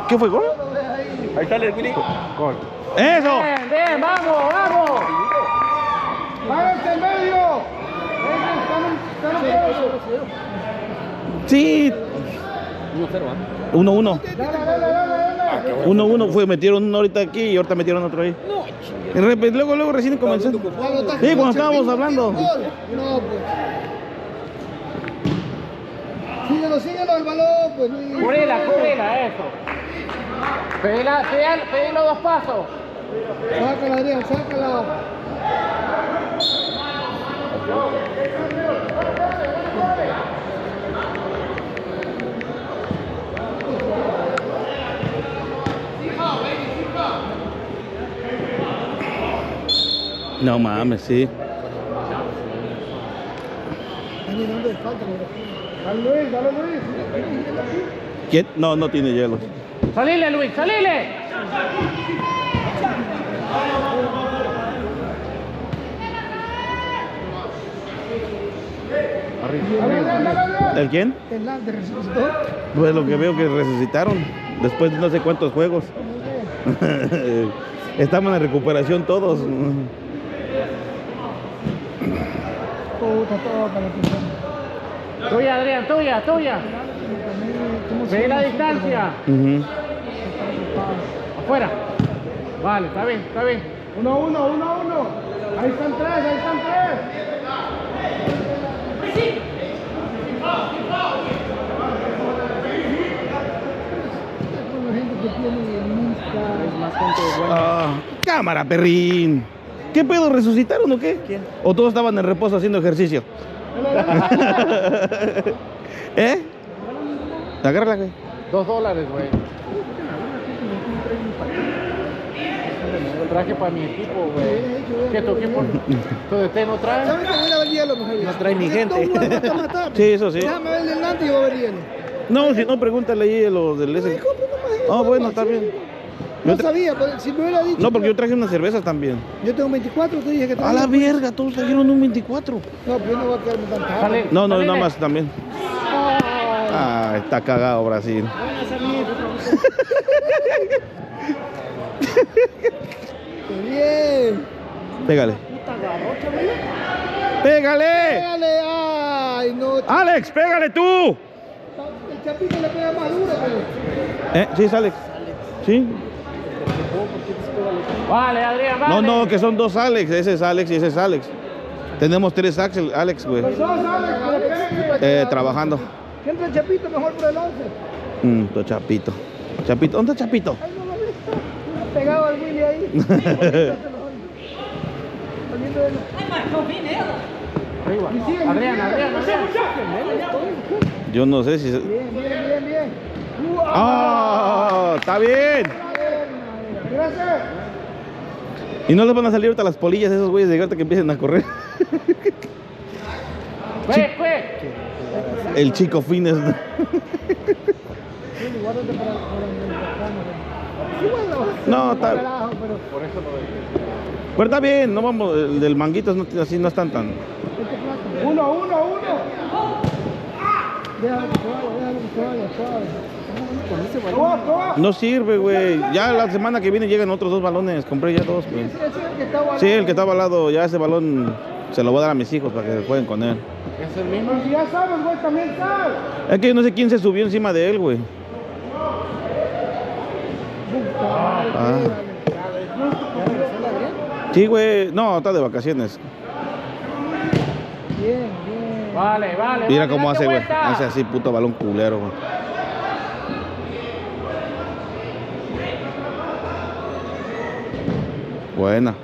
¿Qué fue, gol? Ahí sale el Willy. Gol. ¡Eso! Bien, bien, vamos, vamos. ¡Váyanse en medio! Sí. 1-0, 1-1. Dale. 1-1 fue, metieron uno ahorita aquí y ahorita metieron otro ahí. Luego recién comenzó. Sí, cuando estábamos hablando. No, pues. Síguelo el balón, pues. Cúbrela, eso. Pedí los 2 pasos. Sácala, Adrián, sácala. No mames, sí. Dale Luis. ¿Quién? No, no tiene hielo. Salile, Luis, salile. ¿El quién? El Lander resucitó. Pues lo que veo que resucitaron después de no sé cuántos juegos. Estamos en recuperación todos. Puta, todo para la persona. Tuya, Adrián, tuya. Pedí la distancia. Afuera. Vale, está bien. 1-1. Ahí están tres. Con la gente que tiene Cámara, perrín. ¿Qué pedo? ¿Resucitaron o qué? ¿Quién? ¿O todos estaban en reposo haciendo ejercicio? ¿Eh? Agárrala, güey. $2, güey. Traje para mi equipo, güey. ¿Qué tu equipo? ¿Tu DT no trae? ¿Sabes que voy a ver hielo, mujer? No trae ni gente. Sí, eso sí. Déjame ver el delante y voy a ver hielo. No, si no, pregúntale ahí a los del ese. Ah, bueno, está bien. No sabía, pero si me hubiera dicho. No, porque yo traje unas cervezas también. Yo tengo 24, te dije que A traía. la verga, todos trajeron un 24. No, pero yo no voy a quedarme tan tarde. Sale. No, Salile. nada más también. Ah, está cagado Brasil. ¡Qué bien! Pégale. ¡Pégale! ¡Pégale! ¡Ay, no! ¡Alex, pégale tú! El Chapito le pega más duro, pero... Sí, es Alex. Sí. Vale, Adrián, vale. No, que son dos Alex. Ese es Alex y ese es Alex. Tenemos tres Alex, güey. Los dos, Alex, que le peguen. Trabajando. Que entre el Chapito mejor por el 11. Tu Chapito. Chapito, ¿dónde está Chapito? Ay, no lo vi. Ha pegado al Willy ahí. Arriba. Adrián. Yo no sé si... Bien. ¡Ah! ¡Está bien! Gracias. Y no les van a salir ahorita las polillas esos güeyes de ahorita que empiecen a correr. Fue. El chico Fines. Guárdate para la cámara. Sí, bueno. No, está... Carajo, pero... Pero está bien, no vamos... El del manguito no, así no están tan... Uno. Déjalo que se vaya, suave. No sirve, güey. Ya la semana que viene llegan otros 2 balones. Compré ya 2, güey. Ese es el que está guardado. Sí, el que estaba al lado, ya ese balón se lo voy a dar a mis hijos para que jueguen con él. ¿Es el mismo? Si ya sabes, güey, también sabes. Es que yo no sé quién se subió encima de él, güey. Sí, güey. No, está de vacaciones. Bien. Vale. Mira cómo date hace, güey. vuelta. Hace así, puto balón culero, güey. Buena.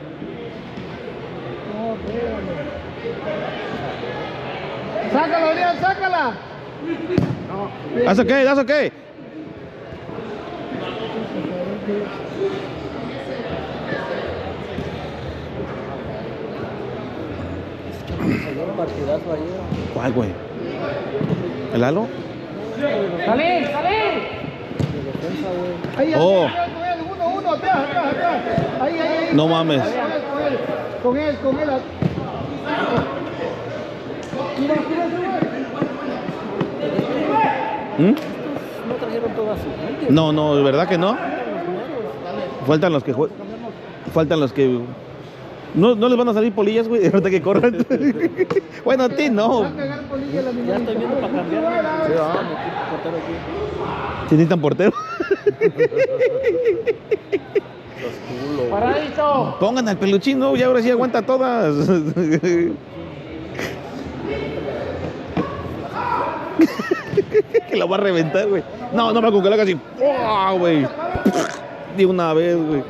Sácala, Adrián, sácala. ¿That's okay? ¿That's okay? ¿Cuál, güey? ¿El halo? Salí. Ahí, Oh. uno, atrás. Ahí. No mames. Con él. Sube. ¿Mm? No trajeron son todas iguales. No, no, ¿de verdad que no? Faltan los que faltan los que no les van a salir polillas, güey, ahorita que corran. Bueno, a ti no. Va a cagar polilla la Ya estoy viendo para cambiarme. Sí, vamos, portero aquí. ¿Sí necesitan portero? Los culos. ¡Paradito! Pongan al peluchín, no, ya ahora sí aguanta todas. Que lo va a reventar, güey. No, no me acuerdo que lo haga así. ¡Wow, güey! De una vez, güey.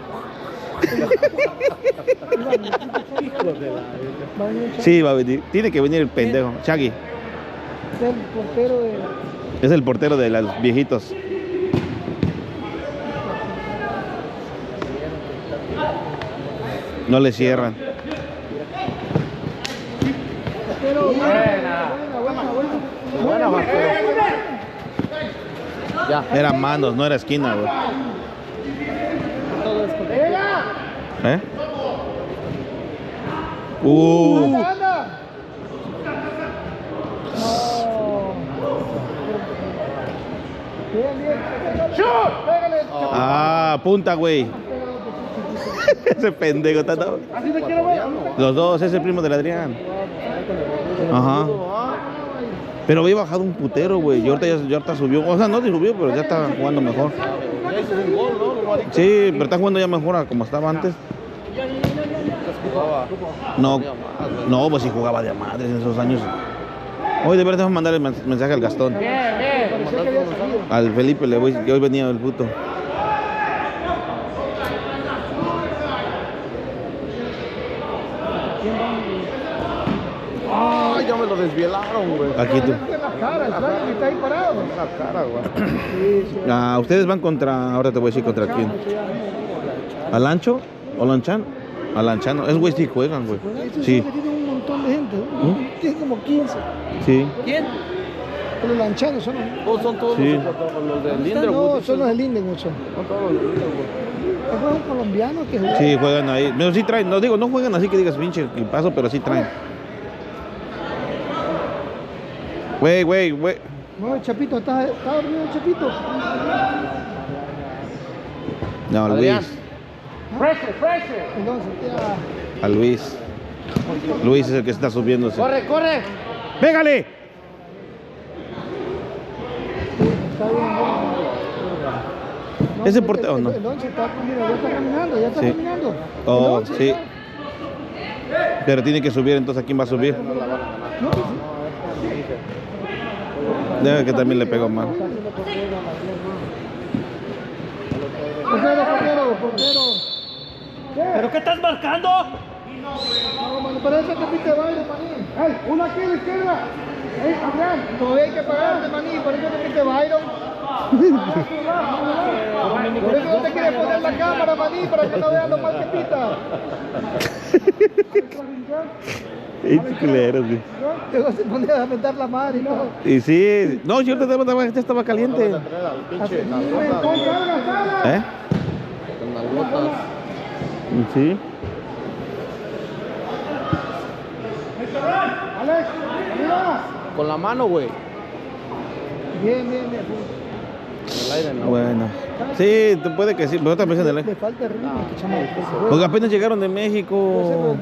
Sí, va a venir. Tiene que venir el pendejo. Shaggy. Es el portero de... Es el portero de los viejitos. No le cierran. Portero, buena. Buena, portero. Ya. Eran manos, no era esquina, güey. Todo es con ¿Eh? ¡Anda! Bien, bien. ¡Shoot! ¡Pégale! Ah, punta, güey. Ese pendejo está todo. Así te quiero ver. Los dos, es el primo del Adrián. Ajá. Pero había bajado un putero, güey. Y ahorita ya ahorita subió. O sea, no subió, pero ya está jugando mejor. Ya hizo un gol, ¿no? Sí, pero está jugando ya mejor a como estaba antes. No, no, pues si jugaba de a madres en esos años. Hoy de verdad vamos a mandar el mensaje al Gastón. Bien, bien. Al Felipe le voy, que hoy venía el puto. Ay, ya me lo desvielaron, güey. Aquí tú. En la cara, el flaco que está ahí parado. La cara, güey. Ah, ustedes van contra, ahora te voy a decir contra quién. ¿Al Ancho? ¿O Lanchan? Al Lanchano. Es güey, sí juegan, güey. Estos Sí, que tienen un montón de gente. Tienen como 15. sí. ¿Quién? Los lanchanos son los... ¿O son todos Sí. los de Linderwood? No, son los de Lindenwood. Son todos los de Linderwood. un colombiano que juega. Sí, juegan ahí. No, sí traen. No digo, no juegan así que digas pinche paso, pero sí traen. Güey. No, el Chapito, ¿está dormido el Chapito? No, Adrián. Luis. Pressure. Entonces, ya... A Luis. Luis es el que está subiéndose. Corre. ¡Pégale! Está bien, no. ¿Ese portero no? El 11 está, mira, ya está caminando, Sí. caminando. Oh, El 11 sí. ya. Pero tiene que subir, entonces ¿a quién va a subir? No, pues sí. Debe que también le pegó mal. Portero. ¿Pero qué estás marcando? No, mano, pero ese que pite baile, maní. ¡Ey, uno aquí a la izquierda! ¡Ey, Adrián! Todavía hay que pagarte, maní, por eso que pite Byron. Por eso no te quieres poner la cámara, maní, para que no vean lo mal que pita. Es culero, sí. Luego se ponía a meter la madre y no. Y sí. No, yo ya estaba caliente. ¿Eh? Con las botas. Sí. Alex, arriba. Con la mano, güey. Bien. En el aire, no. Bueno. Sí, puede que sí, pero también se Le le... falta ritmo, que chamaco. Porque apenas llegaron de México.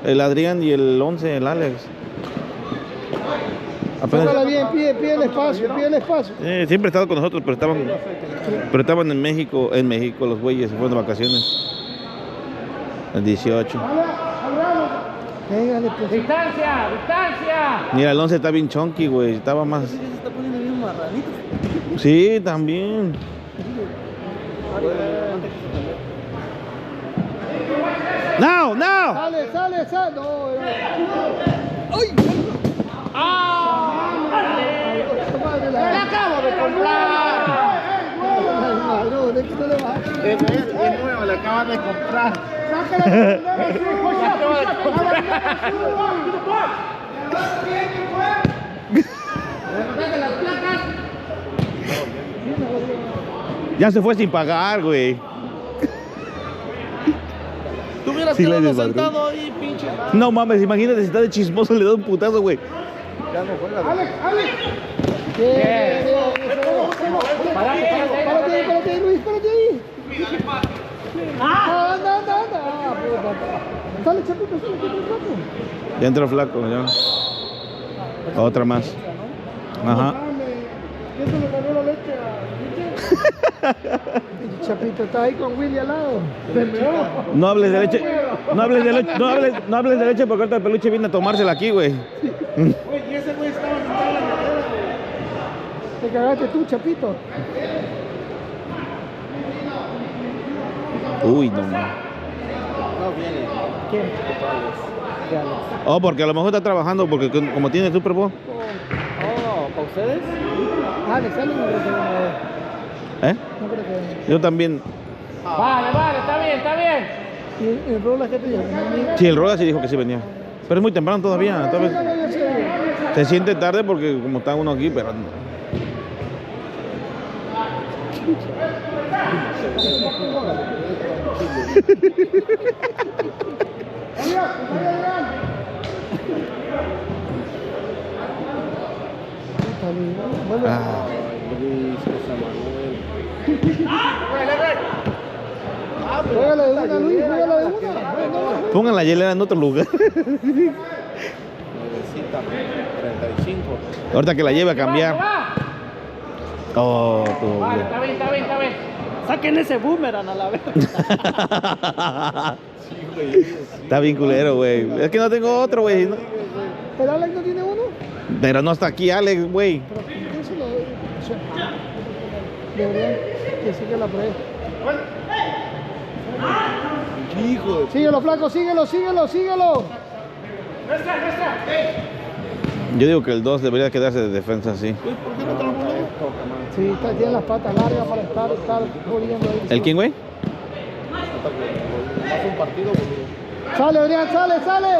El Adrián y el 11, el Alex. Tócala Apenas... bien, pide el espacio, siempre ha estado con nosotros, pero estaban en México los güeyes, se fueron de vacaciones. El 18. Pégale, pues. Distancia. Mira, el 11 está bien chonky, güey. Estaba más... Se está poniendo bien marranito. Sí, también. ¡No! Sale. No, ¡ay! ¡La acabo de comprar! No, es que no le va. Es nuevo, le acaban de comprar. Ya se fue sin pagar, güey. Tú hubieras Sí, le quedado desmadró. sentado ahí, pinche. No mames, imagínate si está de chismoso, le da un putazo, güey. Ya no juega. Alex. Bien. Párate ahí, Luis, párate ahí. Anda. Puta. Sale, chapito, Ya entró flaco, ya. Otra más. Ajá. Eso le ganó la leche a Chapito está ahí con Willy al lado. Se meó. No hables de leche. No hables de leche porque ahorita el peluche viene a tomársela aquí, güey. Güey, y ese güey estaba sentado en la hielera. Te cagaste tú, Chapito. Uy, no mames. No viene. ¿Quién? Oh, porque a lo mejor está trabajando porque como tiene Super Bowl. Oh, ¿para ustedes? Le sale una vez. ¿Eh? No creo que. Yo también. Vale, está bien. ¿Y el Rola qué te dijo? Sí, el Roda sí dijo que sí venía. Pero es muy temprano todavía. Se siente tarde porque como está uno aquí esperando. Ah, Juégale de una, Luis, juégale de una. pongan la hielera en otro lugar. Nuevecita, 35. Ahorita que la lleve a cambiar. Oh, todo Vale, bien. está bien. Saquen ese boomerang a la vez. Está bien culero, güey. Es que no tengo otro, güey. ¿No? ¿El Alex no tiene uno? Pero no está aquí, Alex, güey. Pero ¿por qué se lo deberían que siga la prueba? Hijo de... Síguelo, flaco, síguelo. Yo digo que el 2 debería quedarse de defensa, sí. ¿Por qué no te lo pones? Sí, tiene las patas largas para estar jodiendo ahí. ¿El quién, güey? Hace un partido, boludo. Sale, Adrián, sale.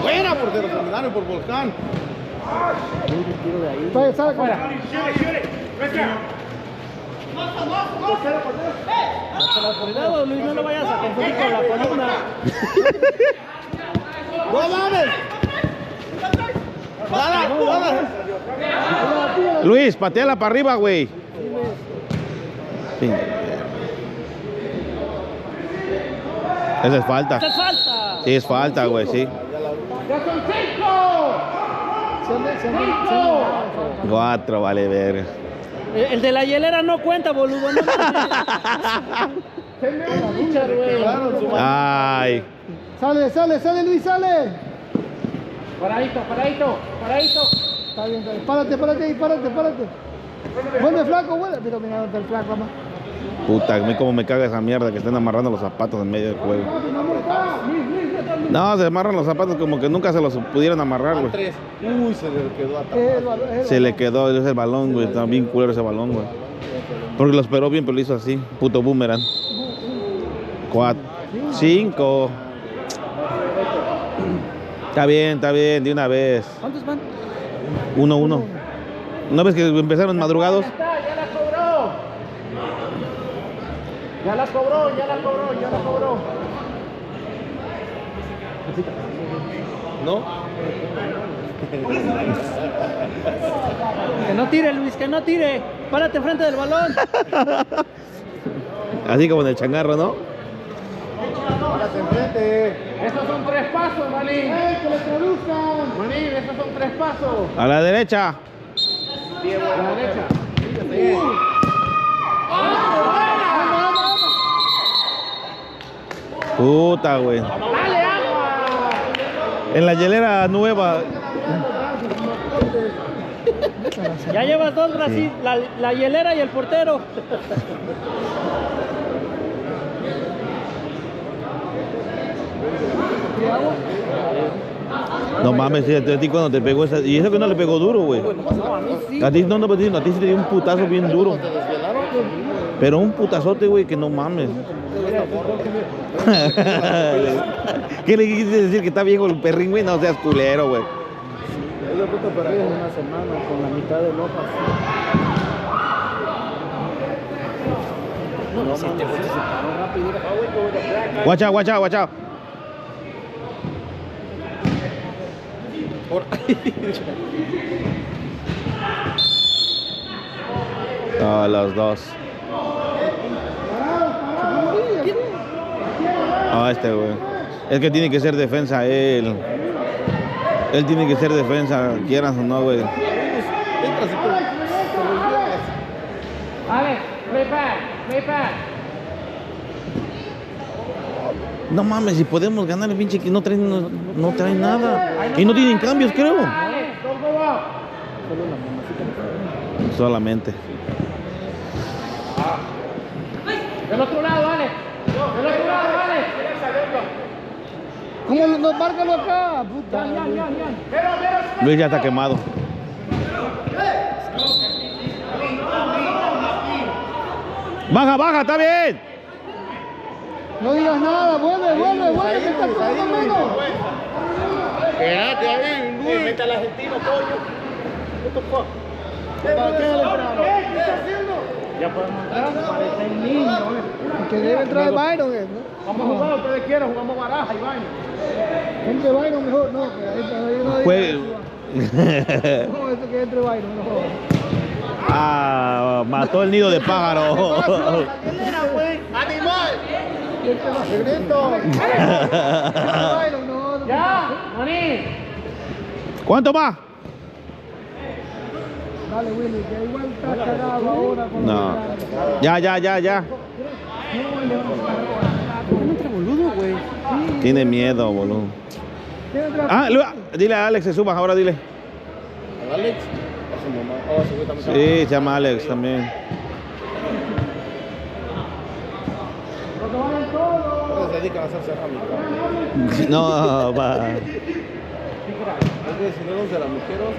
Buena por el seminario, por Volcán. Sale. Cuidado, Luis, no lo vayas a confundir con la columna. ¡No mames! ¡Nada! Luis, pateala para arriba, güey. Sí. Esa es falta. ¡Hace falta! Sí, es falta, güey, sí. ¡Ya son 5! 4, vale, verga. El de la hielera no cuenta, boludo. No Ay. Sale, Luis, sale. Paradito. Está bien. Párate ahí. Vuelve, flaco, vuelve. Mira, ¿dónde está el flaco, mamá? Puta, a mí como me caga esa mierda que estén amarrando los zapatos en medio del juego. No, se amarran los zapatos como que nunca se los pudieran amarrar, güey. 3. Uy, se le quedó atrás. Se le quedó ese balón, güey. Está bien culero ese balón, güey. Porque lo esperó bien, pero lo hizo así. Puto boomerang. 4, 5. Está bien, de una vez. ¿Cuántos van? 1-1. ¿No ves que empezaron madrugados? Ya la cobró. ¿No? Que no tire, Luis, que no tire. Párate enfrente del balón. Así como en el changarro, ¿no? Párate enfrente. Estos son 3 pasos, Manín. Que le traduzcan. Manín, estos son 3 pasos. A la derecha. A la derecha. Puta, güey. ¡Dale agua! En la hielera nueva. Ya llevas 2, Brasil. La hielera y el portero. No mames, sí, a ti cuando te pegó esa. Y eso que no le pegó duro, güey. No, a mí sí. A ti no, a ti sí te dio un putazo bien duro. Pero un putazote, güey, que no mames. ¿Qué le quisiste decir? Que está viejo el perrín, güey. No seas culero, güey. Yo puto perdido en una semana con la mitad de lojas. No, si te fue, se paró rápido. Watch out. Ah, los dos. Ah, este güey. Es que tiene que ser defensa él. Él tiene que ser defensa, quieras o no, güey. Alex, play back. No mames, si podemos ganar el pinche que no traen nada. Y no tienen cambios, creo. Alex, don't go up. Solamente. Del otro lado, Alex. Del otro lado, Alex. ¿Cómo no? Márcalo acá? Puta. Luis ya está quemado. Baja, está bien. No digas nada, vuelve, que está corriendo menos. Quédate ahí, Luis. Mete al argentino, pollo. ¿Qué está haciendo? Ya podemos entrar, parece el niño. Que debe entrar Byron, ¿no? Vamos a jugar, ustedes quieren, jugamos baraja y vaina. Entre Byron mejor, no, que ahí no Juegue. no, eso que entre Byron, no. Ah, mató el nido de pájaro. ¡Animal! Byron, no. ¡Ya! ¡Maní! ¿Cuánto más? Dale, Willy, que igual está cagado ahora con No. Ya. boludo, güey. Tiene miedo, boludo. Ah, dile a Alex que suba, ahora dile. ¿Alex? A su mamá. Oh, su güey también. Sí, se llama Alex también. Se dedican a hacer cerámica. No, va. Es que si no son ceramiqueros,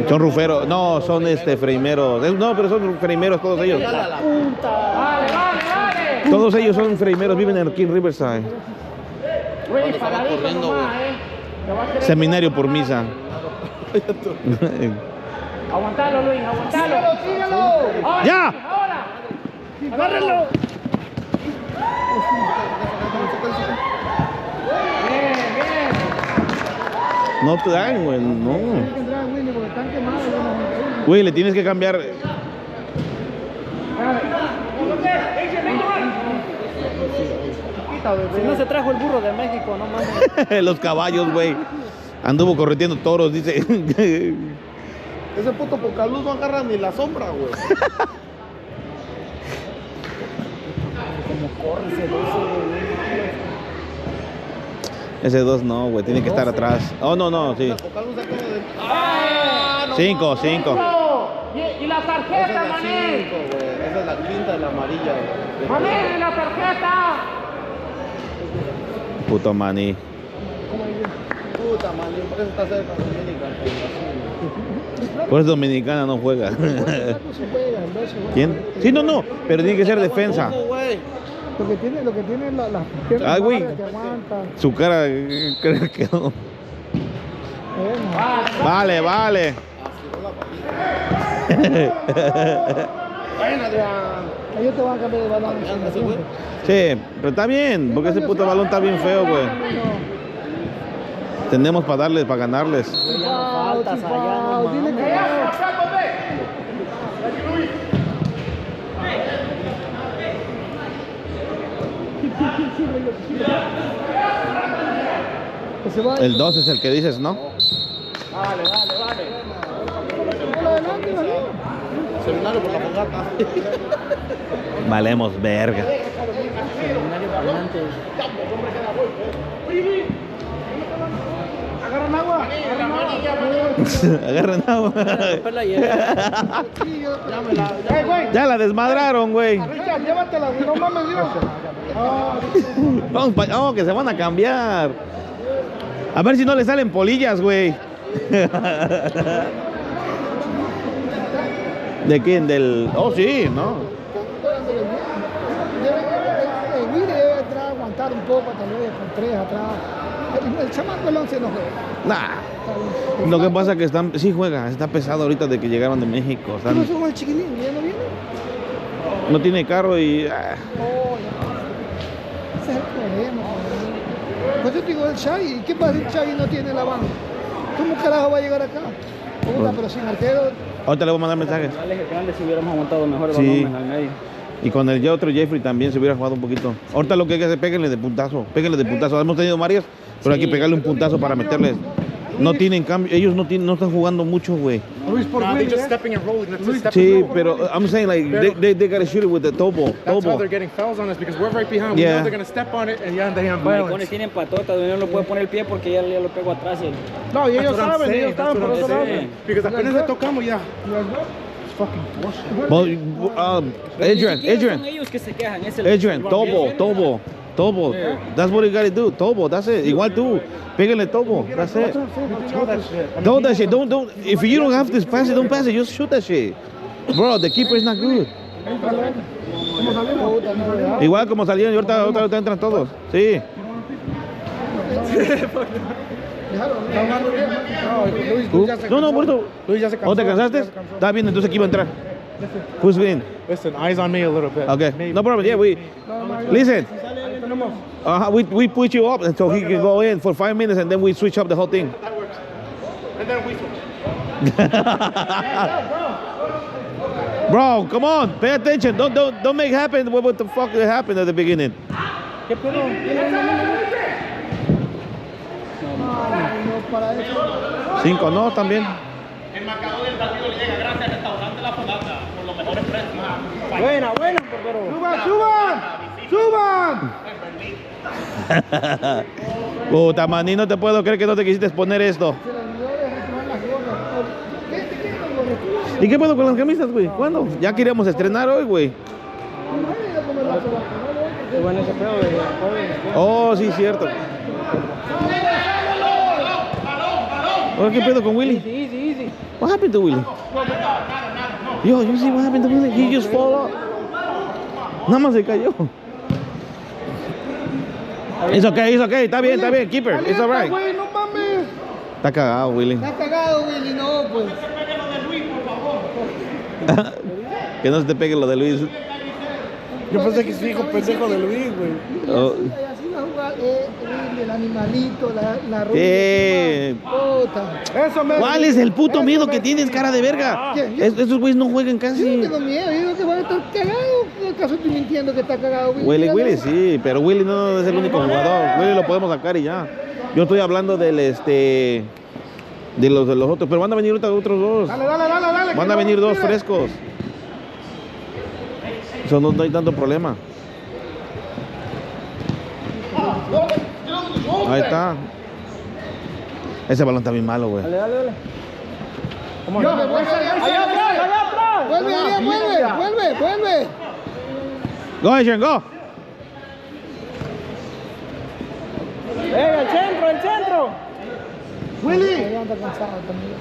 Son ruferos, no, son freimeros. No, pero son freimeros todos ellos. ¡Vale! Todos ellos son freimeros, viven aquí en Riverside. Güey, paradito nomás, Te va a querer Seminario por misa. Aguantalo, Luis, aguantalo. ¡Síguelo! Ahora, ¡Ya! Ahora. Agárralo. Bien. No te dan, güey, no. Tiene que entrar Willy porque están quemados. Güey, le tienes que cambiar. Si no se trajo el burro de México, no mames. Los caballos, güey. Anduvo correteando toros, dice. Ese puto Pocaluz no agarra ni la sombra, güey. Ese 2 no, güey, tiene que estar atrás. Oh, no, sí. Pocaluz acaba de... ¡Ah! No, 5. ¿Y la tarjeta, Maní? Esa es la quinta de la amarilla, güey. Maní, la tarjeta. Puto maní. Puta, Maní, por eso está cerca de Dominicana. Por eso Dominicana no juega. ¿Quién? Sí, no, pero tiene que ser defensa. Lo que tiene la Ay, güey. que aguanta. Su cara creo que no. Vale. Ellos te van a cambiar de balón. Sí, pero está bien, porque ese puto balón está bien feo, güey. Tenemos para darles, para ganarles. faltas allá, no Dile que se va. El 2 es el que dices, ¿no? Vale. Adelante, Maní. Seminario por la fogata. Valemos verga. Agarran agua. Agarren agua. Romper la hielera. Ya la desmadraron, güey. Richard, llévatela, güey, no mames, Dios. Vamos, que se van a cambiar. A ver si no le salen polillas, güey. ¿De quién? Del... Oh, sí, ¿no? Willy debe entrar a aguantar un poco, tal vez con 3 atrás. El chamaco del 11 no juega. Nah. Lo que pasa es que sí juega, está pesado ahorita de que llegaron de México. ¿Qué pasó con el chiquilín? ¿Ya no viene? No tiene carro y... Oh, ya. Ese es el problema. Pues yo te digo el Xavi. ¿Qué pasa si el Xavi no tiene la banca? ¿Cómo carajo va a llegar acá? Puta, pero sin arquero Ahorita le voy a mandar mensajes. Al eje grande si hubiéramos aguantado mejor el Sí. balón al medio. Y con el otro Jeffrey también se hubiera jugado un poquito. Ahorita lo que hay que hacer, péguenle de puntazo. Péguenle de puntazo. Hemos tenido varias, pero hay que pegarle un puntazo para meterles. No tienen cambio. Ellos no están jugando mucho, güey. Luis por Nah, they're Willy, just stepping and rolling. That's it. Step Sí, and roll. pero I'm saying like they gotta shoot it with the tobo. That's how they're getting fouls on us because we're right behind. We Yeah. know they're gonna step on it and yeah, they have Maricones violence. tienen patota, donde no lo puede poner el pie porque ya lo pego atrás. Y No, y That's ellos what I'm saben, saying. ellos That's saben, what por I'm eso lo saying. hacen. Because apenas le tocamos ya. It's fucking bullshit. Well, Ni Adrian, siquiera Adrian, son ellos que se quejan, es el Adrian, tobo, el- tobo, tobo. That's what you gotta do. Tobo, that's it. Igual tú, péguenle tobo. That's it. Throw that shit. Don't that shit. Don't. If you don't have to pass it, don't pass it. Just shoot that shit. Bro, the keeper is not good. Igual como salieron y ahorita entran todos. Sí. No, por eso. Luis ya se cansó. ¿O te cansaste? Está bien, entonces aquí va a entrar. Who's in? Listen, eyes on me a little bit. Okay, Maybe. no problem. Yeah, listen. We put you up so he can go in for 5 minutes and then we switch up the whole thing. And then we switch. Bro, come on, pay attention. Don't make happen what the fuck happened at the beginning. ¿Qué pedo? No, para eso. 5, no, también. Buena, portero. ¡Suban! Puta, maní, no te puedo creer que no te quisiste poner esto. Se les olvidó de retirar las gorras. ¿Qué te quieren los gorras? ¿Y qué pedo con las camisas, güey? ¿Cuándo? Ya queríamos estrenar hoy, güey. Qué bueno ese pedo de Oh, sí, cierto. Oye, ¿qué pedo con Willy? Easy. What happened to Willy? Yo, you see what happened to Willy? He just fall off. Nada más se cayó. It's okay, está bien, keeper, it's alright. Güey, no mames. Está cagado, Willy. Está cagado, Willy, no, pues. Que no se te pegue lo de Luis. Yo pensé que sí, hijo pendejo de Luis, güey. Oh. Así va a jugar Willy, el animalito, la rubia. Puta. Eso me. ¿Cuál es el puto miedo que tienes, cara de verga? ¿Quién? Estos güeyes no juegan Yo casi. no tengo miedo, yo digo que van a estar cagados. ¿Acaso estoy mintiendo que está cagado, Willy? Willy sí, pero Willy no es el único jugador. Willy lo podemos sacar y ya. Yo estoy hablando del de los otros, pero van a venir ahorita otros dos. Dale. Van a venir dos frescos. Eso no hay tanto problema. Ahí está. Ese balón está bien malo, güey. Dale. Vuelve, vuelve. Go, Adrian, go. Venga, el centro. Willy. Anda cansado también.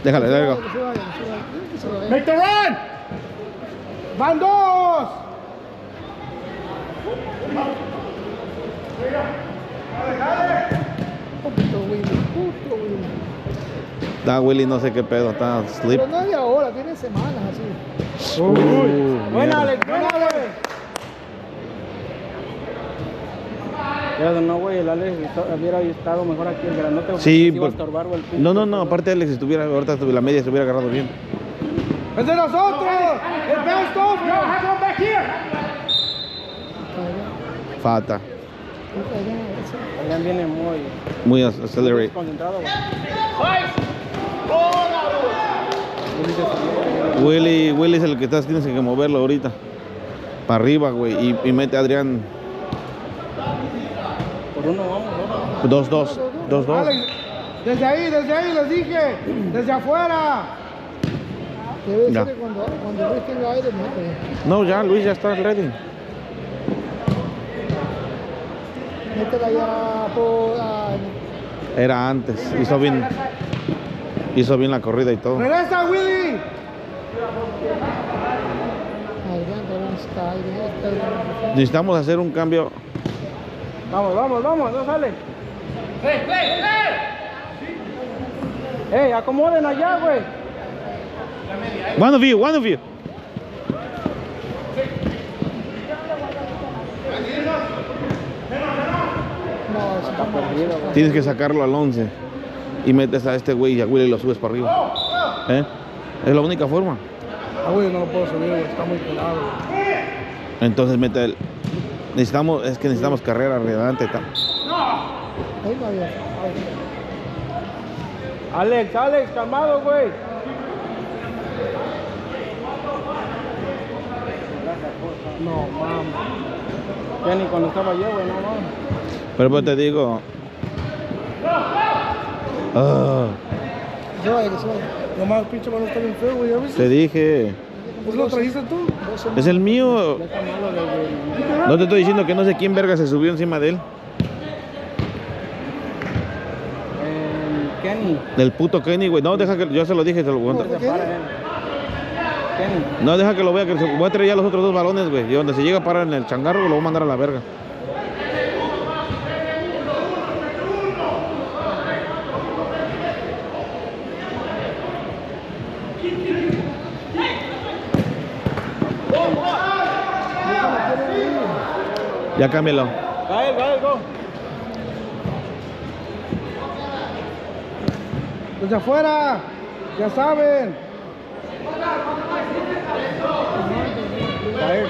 Déjale, go. Que se vaya. Make the run. ¡Van dos! Puto Willy. Da Willy, no sé qué pedo, está sleep. Pero no es de ahora, tiene semanas así. Buena, Alex. Pero no, güey, el Alex hubiera estado mejor aquí el grandote. porque Sí, se iba a estorbar, güey, el pinche. no, aparte Alex, si estuviera ahorita la media se hubiera agarrado bien. ¡Es de nosotros! ¡El best of! Back here. Falta. Adrián viene Muy acelerate. concentrado, güey. Willy es el que tienes que moverlo ahorita. Para arriba, güey. Y mete a Adrián. Por uno vamos, 2-2. Alex, desde ahí les dije. Desde afuera. Debe Ya. ser que cuando Luis tenga aire, mete. No, ya, Luis ya está ready. Métela ya por... Era antes. Hizo bien la corrida y todo. Regresa, Willy. Adrián también está aire. Necesitamos hacer un cambio. Vamos, no sale. Acomoden allá, güey. One of you. No, está Perdido, güey. Tienes que sacarlo al 11. Y metes a este güey y a Willy lo subes para arriba. ¿Eh? Es la única forma. Ah, güey, no lo puedo subir, güey. Está muy pelado, güey. Entonces mete el... necesitamos carrera adelante. Ahí no había. Alex, calmado, güey. No, mames. Ya ni cuando estaba yo, güey, no mames. Pero pues te digo... Ah, Que se vaya. Nomás el pinche balón está bien feo, güey. ¿Ya viste? te dije... ¿Pues lo trajiste tú? Es el mío. No te estoy diciendo que no sé quién verga se subió encima de él. Kenny. Del puto Kenny, güey. No, deja que... Yo se lo dije, se lo voy a Se para él. Kenny. No, deja que lo vea, que voy a traer ya los otros dos balones, güey. Y donde se llega a parar en el changarro, lo voy a mandar a la verga. Ya cámbialo. Gael, go. Desde afuera. Ya saben. Gael.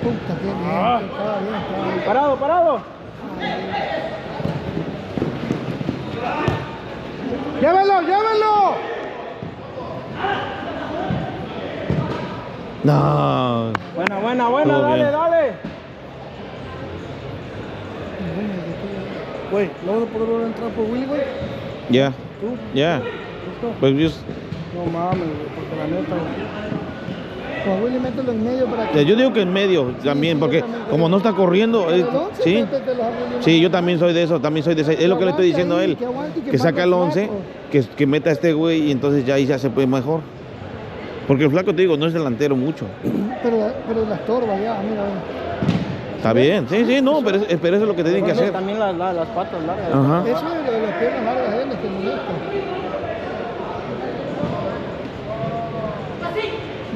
Puta, qué bien. Estaba bien. Parado. ¡Llévenlo! No. Buena, Todo bien. dale. Güey, ¿no vas a poder volver a entrar por Willy, güey? Ya. ¿Tú? Ya. ¿Listo? Pues No mames, güey, porque la neta, güey. Con Willy, mételo en medio para que. yo digo que en medio también, sí, porque yo también como no está corriendo, Pero el 11, sí. métetelos a Willy. Sí, yo también soy de eso, también soy de ese. Es lo que le estoy diciendo a él. Que aguante y que Que saca el mande 11, flaco. que meta a este güey y entonces ya ahí ya se puede mejor. Porque el flaco, te digo, no es delantero mucho. Pero la estorba ya, mira. Está bien, sí, no, pero eso es lo que tienen que hacer. También las patas largas. Ajá. Eso es lo de las piernas largas de él, es que molesta.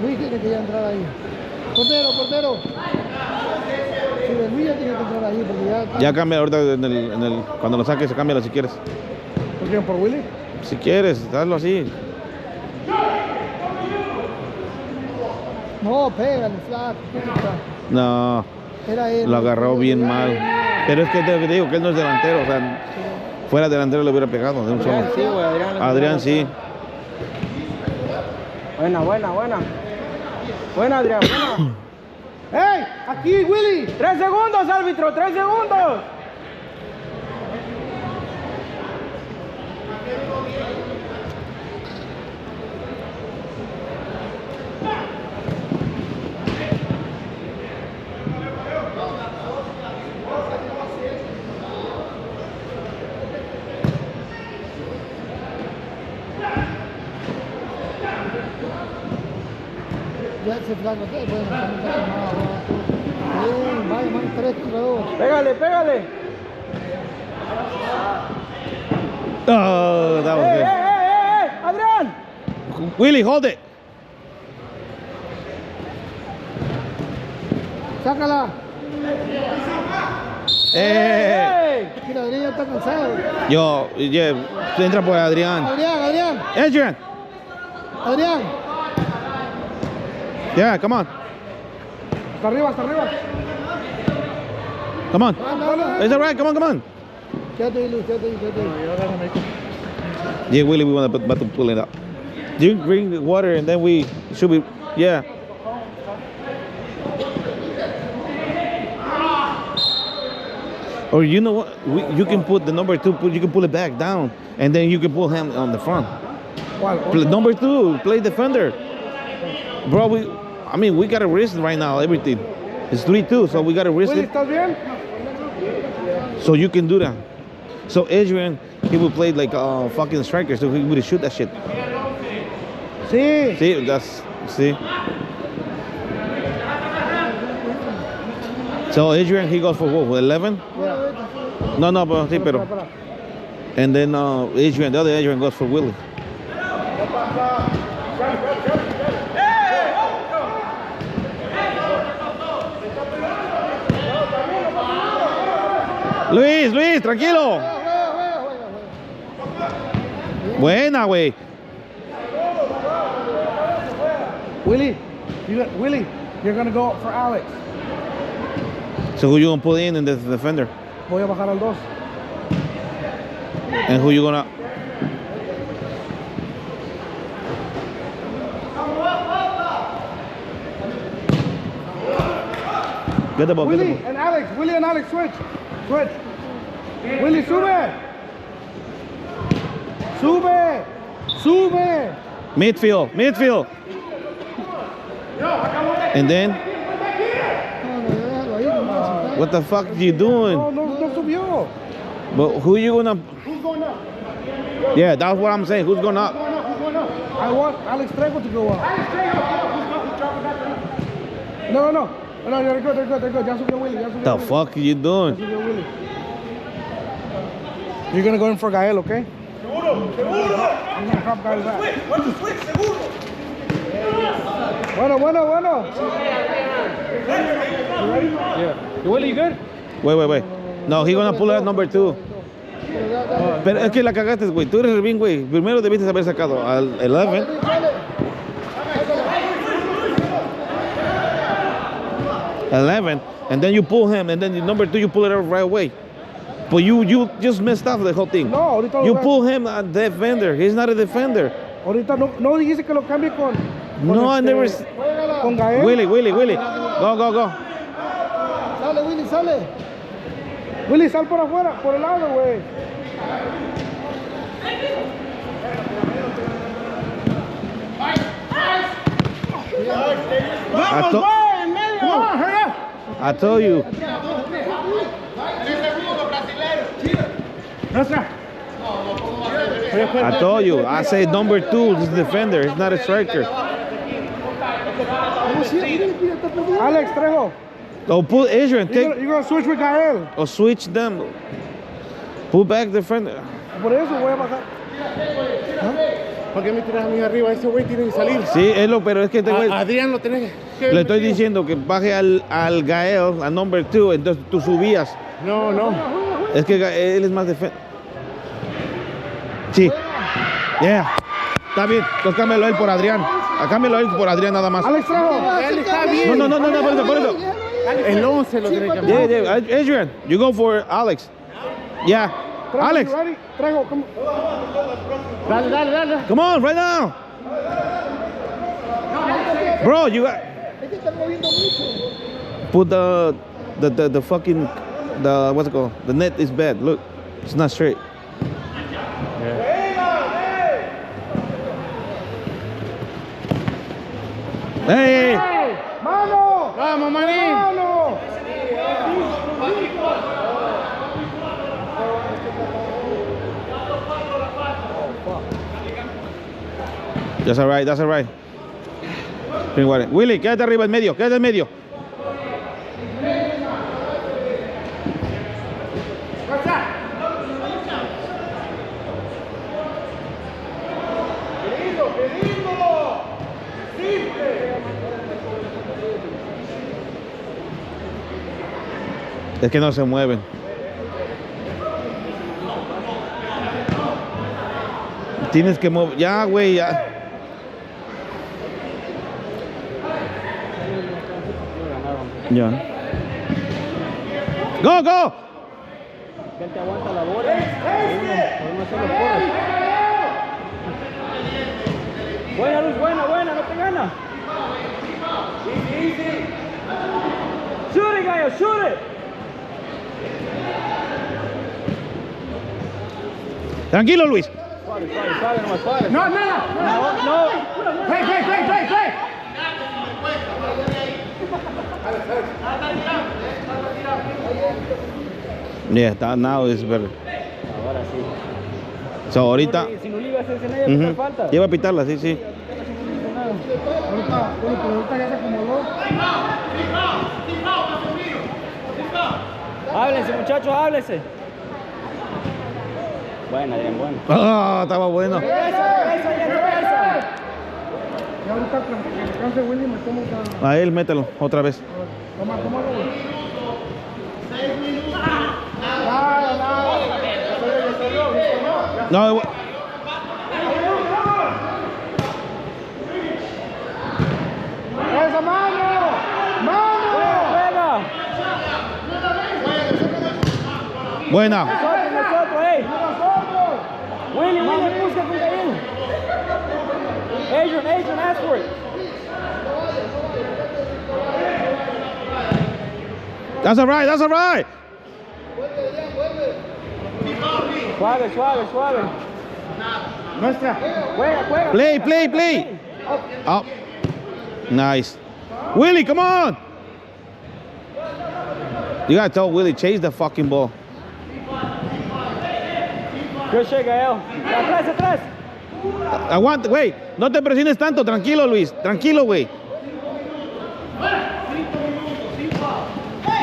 Luis tiene que ya entrar ahí. Portero. Sí, el Luis ya tiene que entrar ahí porque ya está. Ya cambia ahorita cuando lo saques, cámbialo si quieres. ¿Por quién? ¿Por Willy? Si quieres, hazlo así. No, pégale, flaco. puta. No, Era él. lo agarró bien mal. Pero es que te digo que él no es delantero, o sea, fuera delantero le hubiera pegado de un solo. Sí, güey, Adrián sí. Buena. Buena, Adrián, buena. ¡Ey! ¡Aquí, Willy! 3 segundos, árbitro, 3 segundos. Ya ese flaco, bueno, no pasa nada. Bien, vaya, man, 3 contra 2. Pégale. Oh, that was good. Adrián. Willy, hold it. Sácala. Mira, Adrián ya está cansado. Entra por Adrián. Adrián. Yeah, come on. Hasta arriba. Come on. Anda. It's all right, come on. Quédate ahí, Luis, quédate ahí. Yeah, Willy, we want to pull it up. Drink the water and then we should be, yeah. Or you know what? You can put the number 2, you can pull it back down and then you can pull him on the front. ¿Cuál? Number 2, play defender. Bro, we got a wrist right now, everything. It's 3-2, so we got a wrist Willy, it. ¿estás bien? So you can do that. So Adrian, he would play like a fucking striker, so he would shoot that shit. Sí. See? So Adrian, he goes for what, 11? No, pero sí, pero. And then Adrian, the other Adrian goes for Willie. Luis, Luis, tranquilo. Buena, güey. Willie, Willie, you're gonna go for Alex. So who you gonna put in the defender? Voy a bajar al 2. And who you gonna? Get the ball. Get the Willie ball. and Alex, Willie and Alex, switch. Switch. Willie, sube. Sube. Sube. Midfield, midfield. And then, what the fuck you doing? No subió. But who you gonna? Yeah, that's what I'm saying. Who's going up? I want Alex Trejo to go up. No, they're good. Ya subió Willie, ya subió The Willie. fuck you Ya doing? subió Willie. You're gonna go in for Gael, okay? I'm gonna drop Gael back. Bueno. Willie, you good? Wait. No, he gonna pull out number 2. Pero es que la cagaste, güey. Tú eres el bien, güey. Primero debiste haber sacado al 11. And then you pull him, and then the number 2 you pull it out right away. But you just messed up the whole thing. No, ahorita You lo pull him a defender. He's not a defender. Ahorita no dijiste que lo cambie con No, I never. con Gael. Willie. Go. Sale, Willy, sale. Willie, sal por afuera, por el lado, güey. I told you. I told you. I said number 2 is defender. He's not a striker. Alex Trejo, Oh, pull Adrian. you're gonna switch with Gael. Or switch them. Pull back defender. Por eso voy a bajar. ¿Por qué me tiras a mí arriba? Ese güey tiene que salir. Sí, pero es que este güey. Adrián lo tenés que... Le estoy diciendo que baje al Gael, al number 2, entonces tú subías. No. Es que él es más defensa. Sí. Yeah. Está bien. Entonces cámbialo a él por Adrián. Cámbialo a él por Adrián nada más. Alex Trejo. Él está bien. No, por eso. El 11 lo tiene que cambiar. Yeah. Adrian, you go for Alex. Yeah. Trejo, Alex, you ready? Trejo, come. Dale. come on, right now. Bro, you got. Es que están moviendo mucho. Put the fucking, what's it called? The net is bad. Look, it's not straight. Hey. ¡Mano! Vamos, manín. ¡Mano! That's all right. Willy, quédate arriba, en medio. Es que no se mueven. Tienes que mover. Ya, güey, ya. Ya. Go. ¿Quién te aguanta la bola? Uno solo corre. Buena, Luz, buena, no te gana. Easy. Shoot it, Gallo, shoot it. Tranquilo, Luis. Suave, nomás suave. No, nada. No. Play. Yeah, now is better. Ahora sí. So, ahorita. Si no le ibas a hacer nada, te falta. Lleva a pitarla, sí. Ahorita ya se acomodó. Háblense, muchachos, háblense. Buena, Adrián, buena. Ah, estaba bueno. Regresa. Y ahorita que descanse Willy metemos a... A él, mételo, otra vez. Toma, güey. No. ¡Esa mano! ¡Mano! Juega. Buena. Nosotros, hey. Willie, busca con Caín. Adrian, ask for it. That's all right. That's all right. Suave. Nuestra. Juega. Play. Oh. Nice. Willie, come on. You gotta tell Willie, chase the fucking ball. Good shake, Gael. Atrás. Aguanta, güey. No te presiones tanto. Tranquilo, Luis. Tranquilo, güey.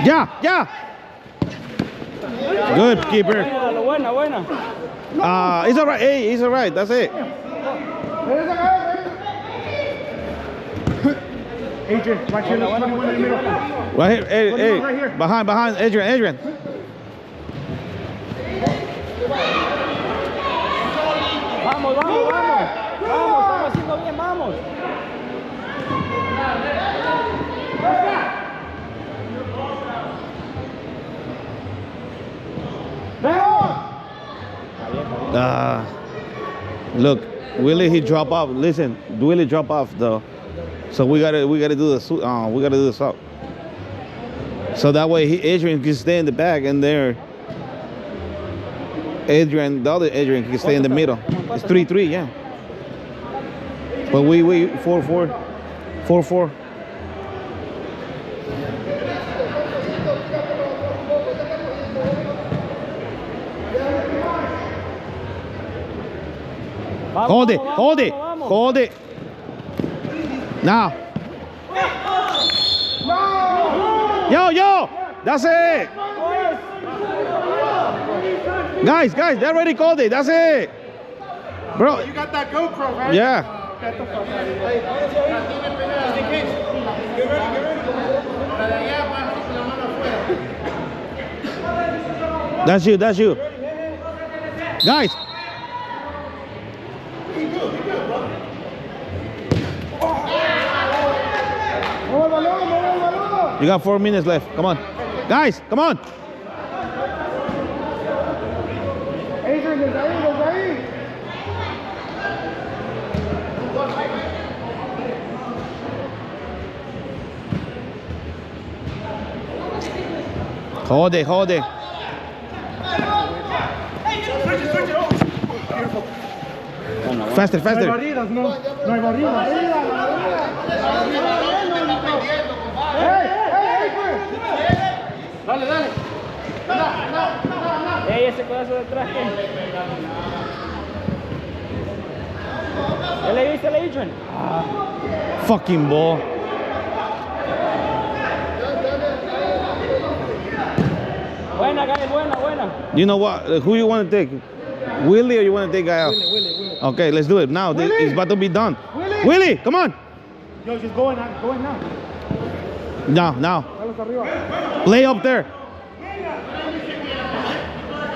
Ya. Good keeper. Buena. It's all right. Hey, it's all right. That's it. Adrian, right here, 21 in the middle. Right here. Hey. Right here. Behind. Adrian. Vamos. Estamos haciendo bien, vamos. Look, Willie, he drop off. Listen, Willie drop off though. So we gotta do the sub. So that way Adrian can stay in the back, and there the other Adrian can stay in the middle. It's 3-3, yeah. But we 4-4. Hold it. Now. Yo. That's it. Guys, they already called it. That's it. Bro. You got that GoPro, right? Yeah. Get the fuck out of here. That's you. Guys. You got 4 minutes left. Come on. Guys, come on. Adrian, desde ahí. Hold it. Faster. No hay barridas, no. No hay barridas. Dale. Ey, ese pedazo de atrás, ¿qué? ¿Ya le viste al Adrian? Fucking ball. Buena, Gael, buena. You know what? Who you want to take? Willie or you want to take guy out? Willie. Okay, let's do it now. It's about to be done. Willie, come on. Yo, just go in now. Now. Dale arriba. Play up there.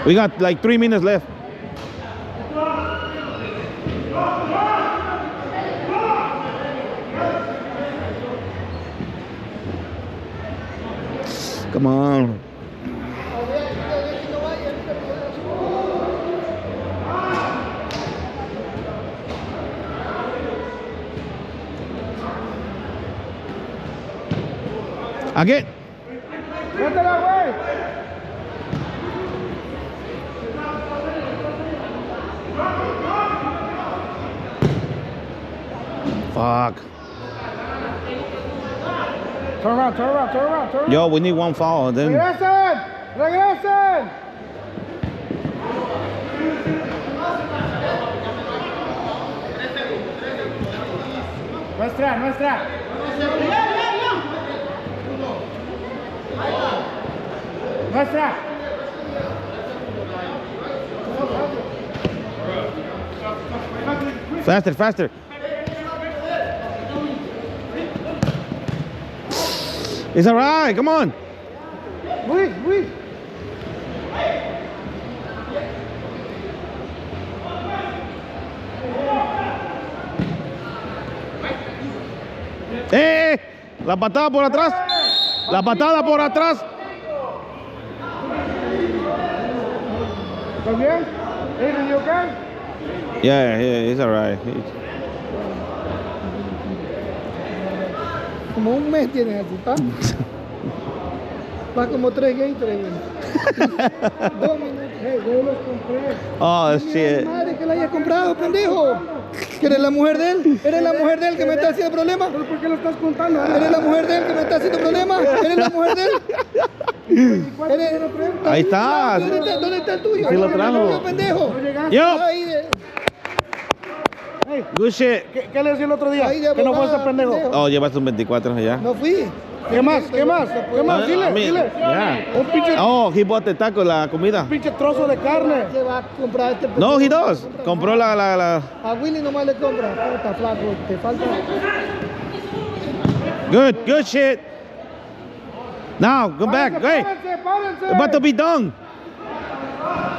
We got like 3 minutes left. Come on. Again. Métela, güey. Fuck. Turn around. Yo, we need one foul. Then Regresen. Nuestra. faster. It's all right. Come on. Luis. La patada por atrás. La patada por atrás. ¿Estás bien? ¿Is you okay? Yeah, it's alright. Como un mes tienes así, ¿pa? Va como 3 Gatorade. 2 minutos. Hey, yo los compré. Oh, Mira, shit. madre, que la hayas comprado, pendejo. ¿Que eres la mujer de él? ¿Eres la mujer de él que me está haciendo problema? ¿Pero por qué lo estás contando? ¿Eres la mujer de él que me está haciendo problema? ¿Eres la mujer de él? ¿Eres... Ahí está. ¿Dónde está el tuyo? Sí lo trajo. ¿Dónde, pendejo? Yo. Ahí de... Good shit. ¿Qué le decía el otro día? Ahí de Que no fue ese abogada, pendejo. pendejo. Oh, llevaste un 24 allá. No fui. ¿Qué más? ¿Qué más? ¿Qué más? Dile, dile. Yeah. Un pinche, Oh, he bought the taco, la comida. pinche trozo de carne. Se va a comprar este No, he pendejo. does. Compró la. A Willy nomás le compra. Puta, flaco, te falta... Good shit. Now, go back. Hey, Párense. about to be done.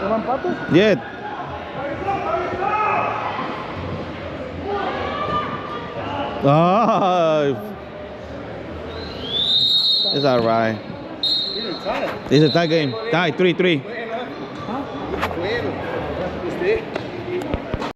¿Toman patos? Yeah. Oh, it's alright. It's a tie game. Tie 3-3.